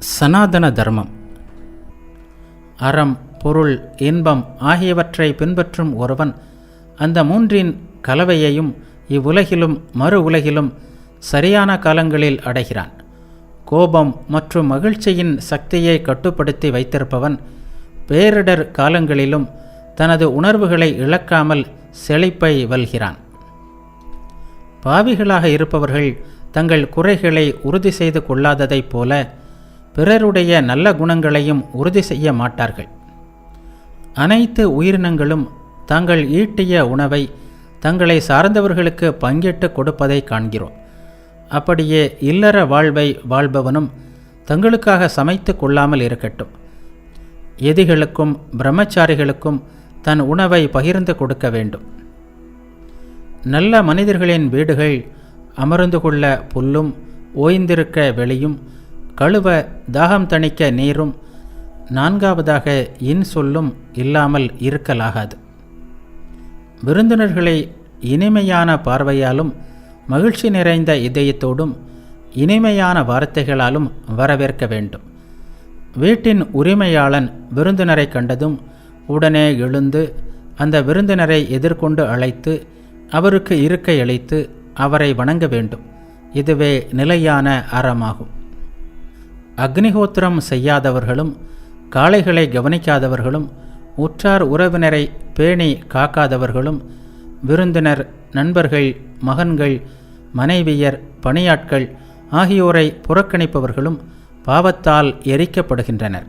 சனாதன தர்மம். அறம், பொருள், இன்பம் ஆகியவற்றை பின்பற்றும் ஒருவன் அந்த மூன்றின் கலவையையும் இவ்வுலகிலும் மறு உலகிலும் சரியான காலங்களில் அடைகிறான். கோபம் மற்றும் மகிழ்ச்சியின் சக்தியை கட்டுப்படுத்தி வைத்திருப்பவன் பேரிடர் காலங்களிலும் தனது உணர்வுகளை இழக்காமல் செழிப்பை வெல்கிறான். பாவிகளாக இருப்பவர்கள் தங்கள் குறைகளை உறுதி செய்து கொள்ளாததைப் போல பிறருடைய நல்ல குணங்களையும் உறுதி செய்ய மாட்டார்கள். அனைத்து உயிரினங்களும் தாங்கள் ஈட்டிய உணவை தங்களை சார்ந்தவர்களுக்கு பங்கிட்டு கொடுப்பதை காண்கிறோம். அப்படியே இல்லற வாழ்வை வாழ்பவனும் தங்களுக்காக சமைத்து கொள்ளாமல் இருக்கட்டும். எதிகளுக்கும் பிரம்மச்சாரிகளுக்கும் தன் உணவை பகிர்ந்து கொடுக்க வேண்டும். நல்ல மனிதர்களின் வீடுகள் அமர்ந்து கொள்ள புல்லும், ஓய்ந்திருக்க வெளியும், கழுவ தாகம் தணிக்க நீரும், நான்காவதாக இன்சொல்லும் இல்லாமல் இருக்கலாகாது. விருந்தினர்களை இனிமையான பார்வையாலும் மகிழ்ச்சி நிறைந்த இதயத்தோடும் இனிமையான வார்த்தைகளாலும் வரவேற்க வேண்டும். வீட்டின் உரிமையாளன் விருந்தினரை கண்டதும் உடனே எழுந்து அந்த விருந்தினரை எதிர்கொண்டு அழைத்து அவருக்கு இருக்கை அளித்து அவரை வணங்க வேண்டும். இதுவே நிலையான அறமாகும். அக்னிஹோத்திரம் செய்யாதவர்களும் காளைகளை கவனிக்காதவர்களும் உற்றார் உறவினரை பேணி காக்காதவர்களும் விருந்தினர், நண்பர்கள், மகன்கள், மனைவியர், பணியாட்கள் ஆகியோரை புறக்கணிப்பவர்களும் பாவத்தால் எரிக்கப்படுகின்றனர்.